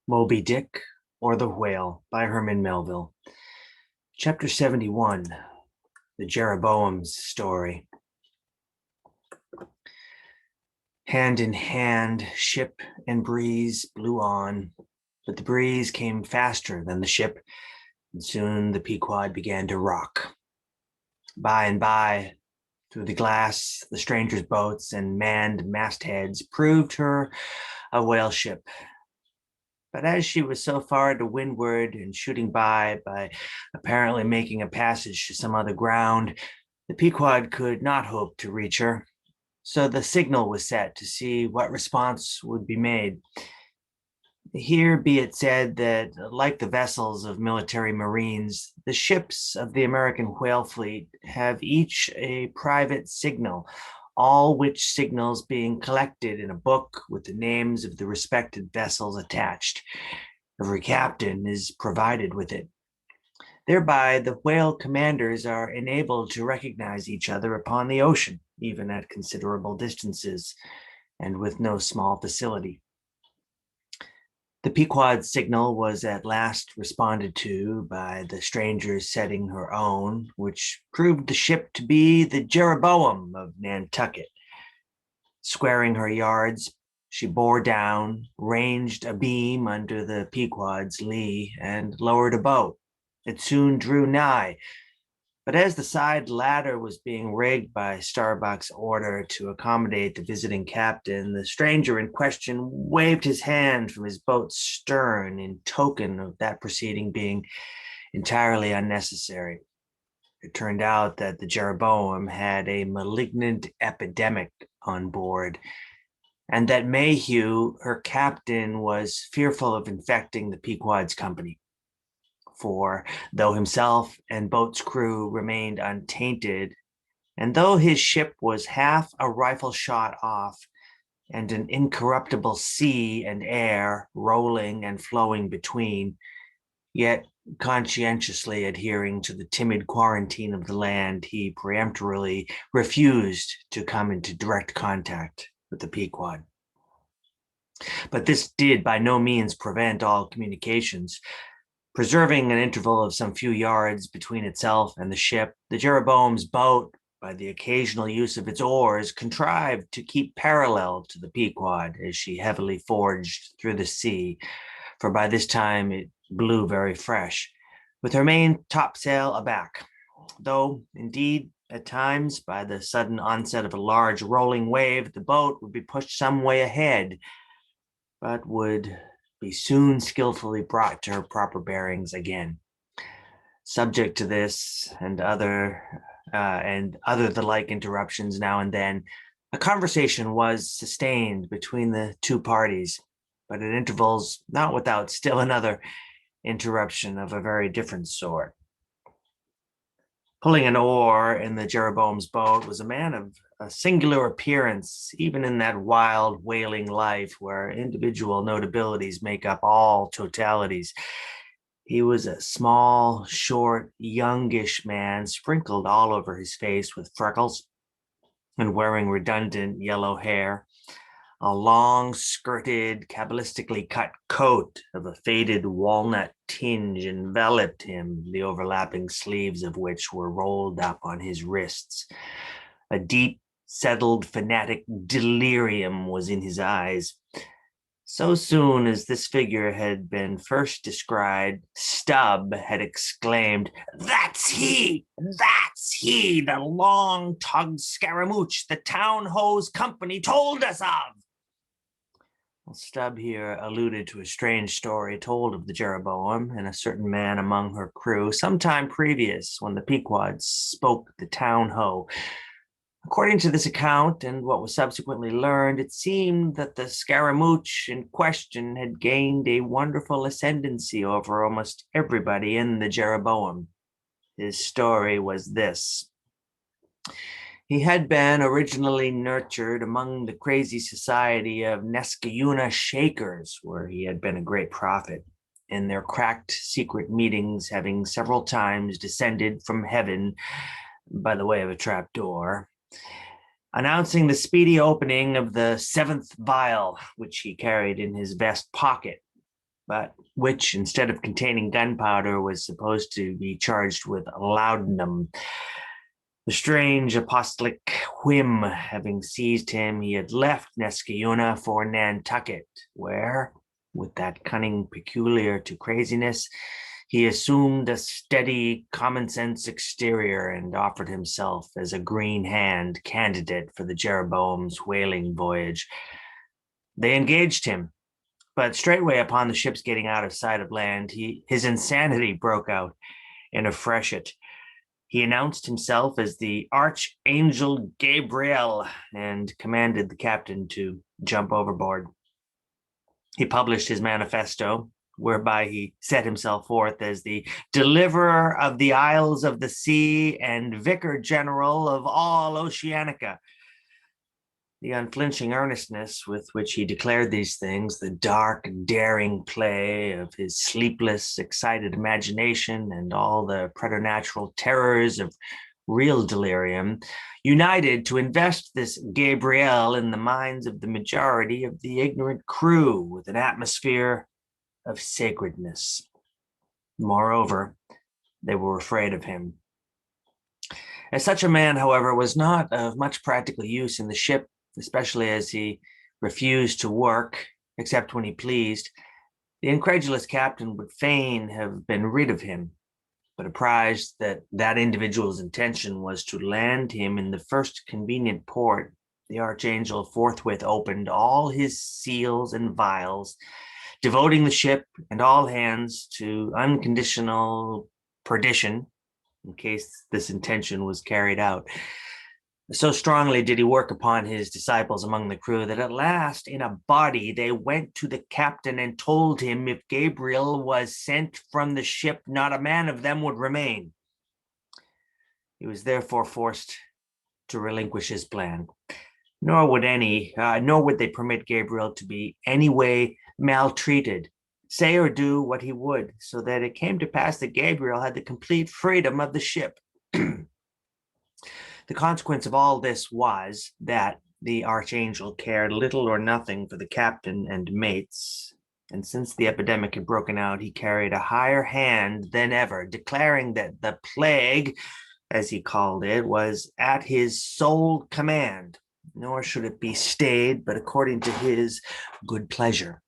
Moby-Dick or the Whale by Herman Melville. Chapter 71, The Jeroboam's Story. Hand in hand, ship and breeze blew on, but the breeze came faster than the ship, and soon the Pequod began to rock. By and by, through the glass, the strangers' boats and manned mastheads proved her a whale ship. But as she was so far to windward and shooting by apparently making a passage to some other ground, the Pequod could not hope to reach her. So the signal was set to see what response would be made. Here be it said that, like the vessels of military marines, the ships of the American whale fleet have each a private signal, all which signals being collected in a book with the names of the respected vessels attached. Every captain is provided with it. Thereby, the whale commanders are enabled to recognize each other upon the ocean, even at considerable distances, and with no small facility. The Pequod's signal was at last responded to by the strangers setting her own, which proved the ship to be the Jeroboam of Nantucket. Squaring her yards, she bore down, ranged abeam under the Pequod's lee, and lowered a boat. It soon drew nigh, but as the side ladder was being rigged by Starbuck's order to accommodate the visiting captain, the stranger in question waved his hand from his boat's stern in token of that proceeding being entirely unnecessary. It turned out that the Jeroboam had a malignant epidemic on board, and that Mayhew, her captain, was fearful of infecting the Pequod's company. For though himself and boat's crew remained untainted, and though his ship was half a rifle shot off, and an incorruptible sea and air rolling and flowing between, yet conscientiously adhering to the timid quarantine of the land, he peremptorily refused to come into direct contact with the Pequod. But this did by no means prevent all communications. Preserving an interval of some few yards between itself and the ship, the Jeroboam's boat, by the occasional use of its oars, contrived to keep parallel to the Pequod as she heavily forged through the sea, for by this time it blew very fresh, with her main topsail aback, though, indeed, at times, by the sudden onset of a large rolling wave, the boat would be pushed some way ahead, but would be soon skillfully brought to her proper bearings again. Subject to this and other the like interruptions now and then, a conversation was sustained between the two parties, but at intervals not without still another interruption of a very different sort. Pulling an oar in the Jeroboam's boat was a man of a singular appearance, even in that wild, whaling life where individual notabilities make up all totalities. He was a small, short, youngish man, sprinkled all over his face with freckles and wearing redundant yellow hair. A long-skirted, cabalistically cut coat of a faded walnut tinge enveloped him, the overlapping sleeves of which were rolled up on his wrists. A deep, settled, fanatic delirium was in his eyes. So soon as this figure had been first described, Stubb had exclaimed, "That's he! That's he! The long-togged scaramouche the town hose company told us of!" Stubb here alluded to a strange story told of the Jeroboam and a certain man among her crew some time previous, when the Pequod spoke the town hoe. According to this account and what was subsequently learned, it seemed that the scaramouche in question had gained a wonderful ascendancy over almost everybody in the Jeroboam. His story was this. He had been originally nurtured among the crazy society of Nescayuna Shakers, where he had been a great prophet, in their cracked secret meetings, having several times descended from heaven by the way of a trapdoor, announcing the speedy opening of the seventh vial, which he carried in his vest pocket. but which, instead of containing gunpowder, was supposed to be charged with laudanum. The strange apostolic whim having seized him, he had left Neskayuna for Nantucket, where, with that cunning peculiar to craziness, he assumed a steady, common-sense exterior and offered himself as a green hand candidate for the Jeroboam's whaling voyage. They engaged him, but straightway upon the ship's getting out of sight of land, his insanity broke out in a freshet. He announced himself as the Archangel Gabriel and commanded the captain to jump overboard. He published his manifesto, whereby he set himself forth as the deliverer of the isles of the sea and vicar general of all Oceanica. The unflinching earnestness with which he declared these things, the dark, daring play of his sleepless, excited imagination, and all the preternatural terrors of real delirium, united to invest this Gabriel in the minds of the majority of the ignorant crew with an atmosphere of sacredness. Moreover, they were afraid of him. As such a man, however, was not of much practical use in the ship, especially as he refused to work except when he pleased. The incredulous captain would fain have been rid of him, but apprised that that individual's intention was to land him in the first convenient port, the Archangel forthwith opened all his seals and vials, devoting the ship and all hands to unconditional perdition in case this intention was carried out. So strongly did he work upon his disciples among the crew that at last, in a body, they went to the captain and told him if Gabriel was sent from the ship, not a man of them would remain. He was therefore forced to relinquish his plan. Nor would they permit Gabriel to be any way maltreated, say or do what he would, so that it came to pass that Gabriel had the complete freedom of the ship. The consequence of all this was that the Archangel cared little or nothing for the captain and mates, and since the epidemic had broken out, he carried a higher hand than ever, declaring that the plague, as he called it, was at his sole command, nor should it be stayed, but according to his good pleasure.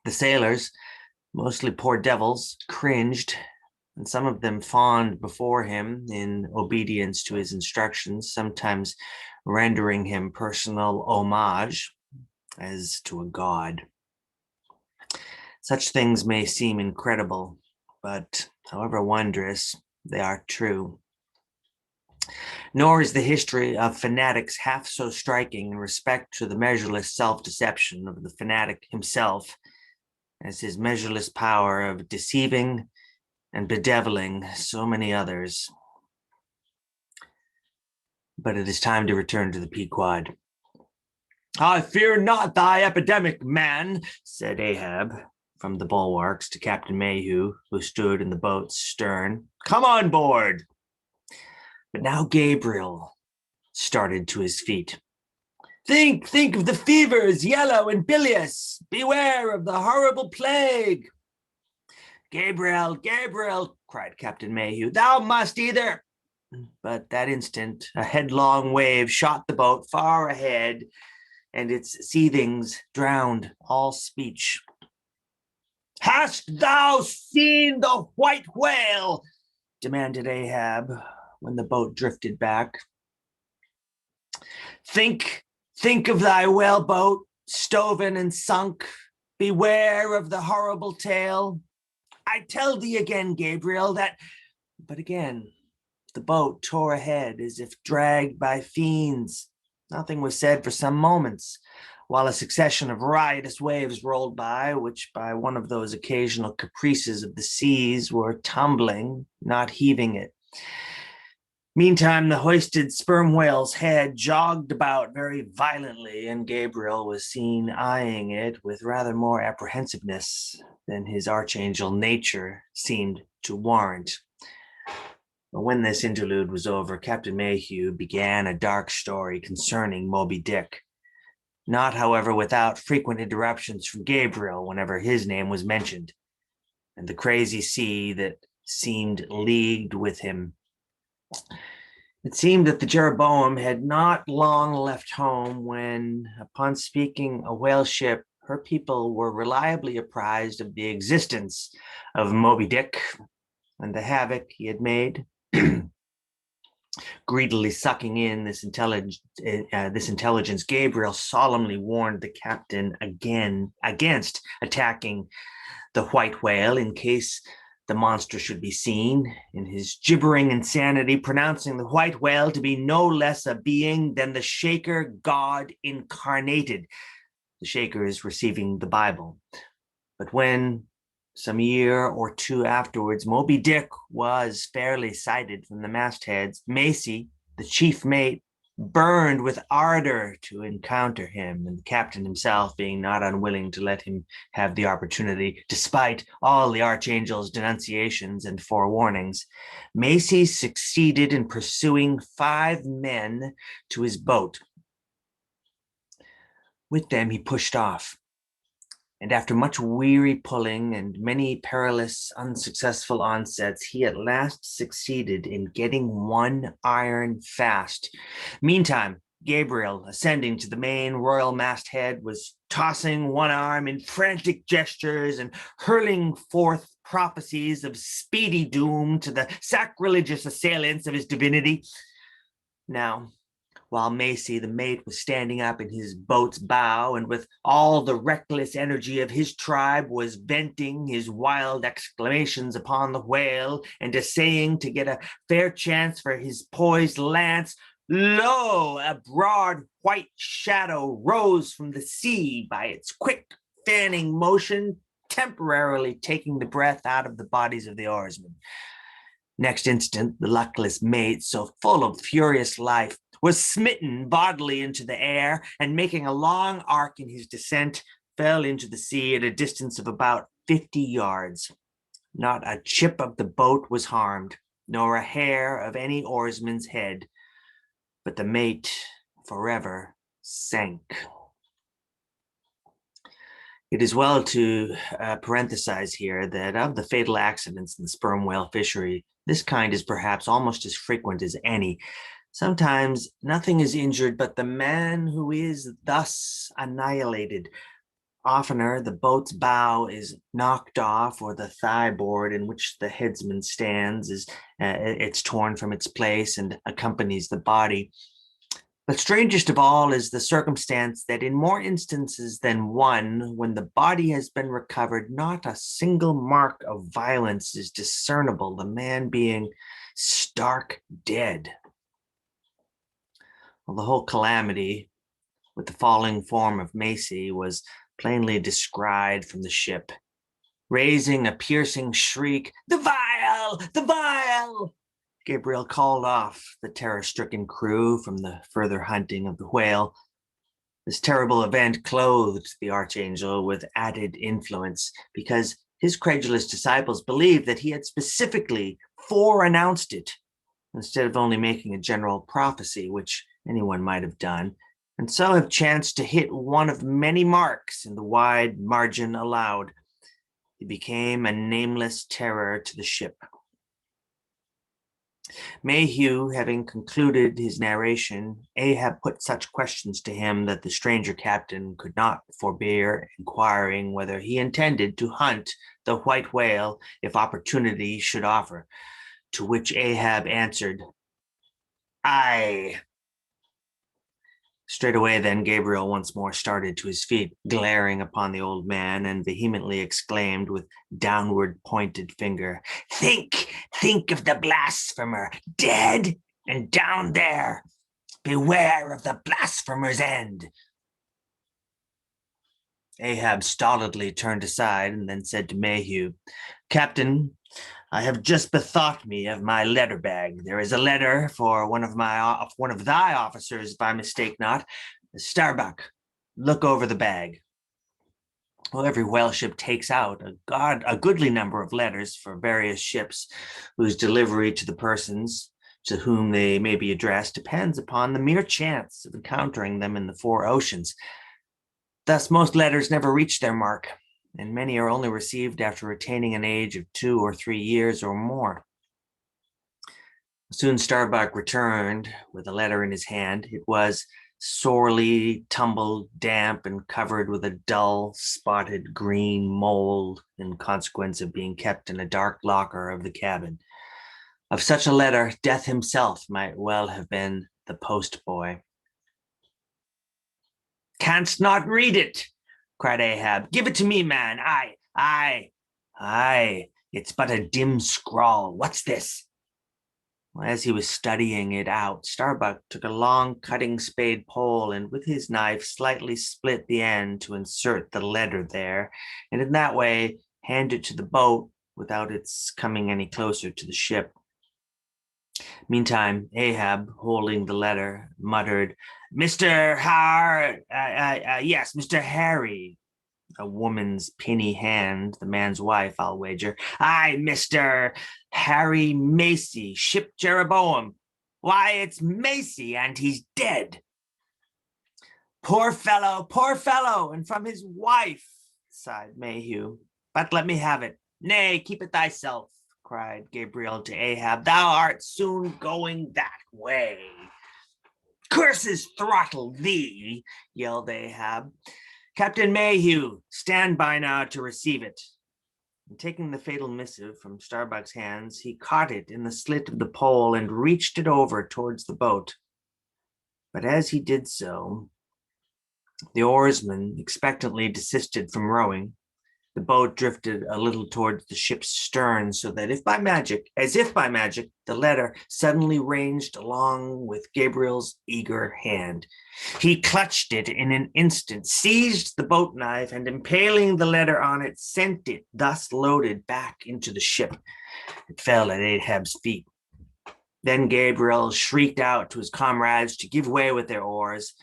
The sailors, mostly poor devils, cringed, and some of them fawned before him in obedience to his instructions, sometimes rendering him personal homage as to a god. Such things may seem incredible, but however wondrous, they are true. Nor is the history of fanatics half so striking in respect to the measureless self-deception of the fanatic himself as his measureless power of deceiving and bedeviling so many others. But it is time to return to the Pequod. "I fear not thy epidemic, man," said Ahab from the bulwarks to Captain Mayhew, who stood in the boat's stern. "Come on board." But now Gabriel started to his feet. Think of the fevers, yellow and bilious. Beware of the horrible plague." "Gabriel, Gabriel," cried Captain Mayhew, "thou must either—" But that instant, a headlong wave shot the boat far ahead, and its seethings drowned all speech. "Hast thou seen the white whale?" demanded Ahab when the boat drifted back. Think of thy whaleboat, stoven and sunk. Beware of the horrible tale. I tell thee again, Gabriel, that... But again, the boat tore ahead as if dragged by fiends. Nothing was said for some moments, while a succession of riotous waves rolled by, which by one of those occasional caprices of the seas were tumbling, not heaving it. Meantime, the hoisted sperm whale's head jogged about very violently, and Gabriel was seen eyeing it with rather more apprehensiveness than his archangel nature seemed to warrant. But when this interlude was over, Captain Mayhew began a dark story concerning Moby-Dick. not, however, without frequent interruptions from Gabriel whenever his name was mentioned, and the crazy sea that seemed leagued with him. It seemed that the Jeroboam had not long left home when, upon speaking a whale ship, her people were reliably apprised of the existence of Moby-Dick and the havoc he had made. Greedily sucking in this intelligence, Gabriel solemnly warned the captain against attacking the white whale in case the monster should be seen, in his gibbering insanity, pronouncing the white whale to be no less a being than the Shaker God incarnated. The Shaker is receiving the Bible. But when, some year or two afterwards, Moby-Dick was fairly sighted from the mastheads, Macy, the chief mate, burned with ardor to encounter him, and the captain himself being not unwilling to let him have the opportunity, despite all the archangel's denunciations and forewarnings. Macy succeeded in pursuing 5 men to his boat. With them he pushed off, and after much weary pulling and many perilous, unsuccessful onsets, he at last succeeded in getting one iron fast. Meantime, Gabriel, ascending to the main royal masthead, was tossing one arm in frantic gestures and hurling forth prophecies of speedy doom to the sacrilegious assailants of his divinity. Now, while Macy, the mate, was standing up in his boat's bow and with all the reckless energy of his tribe was venting his wild exclamations upon the whale and essaying to get a fair chance for his poised lance, lo, a broad white shadow rose from the sea by its quick fanning motion, temporarily taking the breath out of the bodies of the oarsmen. Next instant, the luckless mate, so full of furious life, was smitten bodily into the air, and making a long arc in his descent, fell into the sea at a distance of about 50 yards. Not a chip of the boat was harmed, nor a hair of any oarsman's head, but the mate forever sank. It is well to parenthesize here that of the fatal accidents in the sperm whale fishery, this kind is perhaps almost as frequent as any. Sometimes nothing is injured but the man who is thus annihilated. Oftener, the boat's bow is knocked off, or the thigh board in which the headsman stands it's torn from its place and accompanies the body. But strangest of all is the circumstance that in more instances than one, when the body has been recovered, not a single mark of violence is discernible, the man being stark dead. Well, the whole calamity with the falling form of Macy was plainly descried from the ship. Raising a piercing shriek, "The vial! The vial!" Gabriel called off the terror-stricken crew from the further hunting of the whale. This terrible event clothed the archangel with added influence, because his credulous disciples believed that he had specifically foreannounced it, instead of only making a general prophecy, which anyone might have done, and so have chanced to hit one of many marks in the wide margin allowed. He became a nameless terror to the ship. Mayhew, having concluded his narration, Ahab put such questions to him that the stranger captain could not forbear inquiring whether he intended to hunt the white whale if opportunity should offer, to which Ahab answered, "Aye." Straightway then Gabriel once more started to his feet, glaring upon the old man, and vehemently exclaimed with downward pointed finger, think of the blasphemer, dead and down there. Beware of the blasphemer's end." Ahab stolidly turned aside and then said to Mayhew, "Captain, I have just bethought me of my letter bag. There is a letter for one of thy officers, if I mistake not. Starbuck, look over the bag." Well, every whale ship takes out a goodly number of letters for various ships, whose delivery to the persons to whom they may be addressed depends upon the mere chance of encountering them in the 4 oceans. Thus, most letters never reach their mark, and many are only received after attaining an age of 2 or 3 years or more. Soon Starbuck returned with a letter in his hand. It was sorely tumbled, damp, and covered with a dull, spotted green mold in consequence of being kept in a dark locker of the cabin. Of such a letter, Death himself might well have been the postboy. "Canst not read it?" cried Ahab. "Give it to me, man. Aye, it's but a dim scrawl. What's this?" As he was studying it out, Starbuck took a long cutting spade pole and with his knife slightly split the end to insert the letter there, and in that way hand it to the boat without its coming any closer to the ship. Meantime, Ahab, holding the letter, muttered, "Mr. Yes, Mr. Harry." A woman's pinny hand, the man's wife, I'll wager. "Aye, Mr. Harry Macy, ship Jeroboam. Why, it's Macy, and he's dead." Poor fellow, and from his wife," sighed Mayhew. "But let me have it." "Nay, keep it thyself," cried Gabriel to Ahab. "Thou art soon going that way." "Curses throttle thee," yelled Ahab. "Captain Mayhew, stand by now to receive it." And taking the fatal missive from Starbuck's hands, he caught it in the slit of the pole and reached it over towards the boat. But as he did so, the oarsman expectantly desisted from rowing. The boat drifted a little towards the ship's stern, so that as if by magic, the letter suddenly ranged along with Gabriel's eager hand. He clutched it in an instant, seized the boat knife, and impaling the letter on it, sent it, thus loaded, back into the ship. It fell at Ahab's feet. Then Gabriel shrieked out to his comrades to give way with their oars,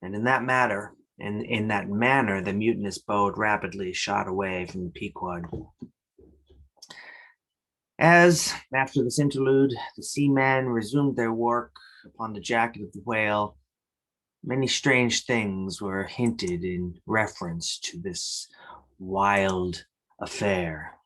and in that manner, the mutinous boat rapidly shot away from the Pequod. As, after this interlude, the seamen resumed their work upon the jacket of the whale, many strange things were hinted in reference to this wild affair.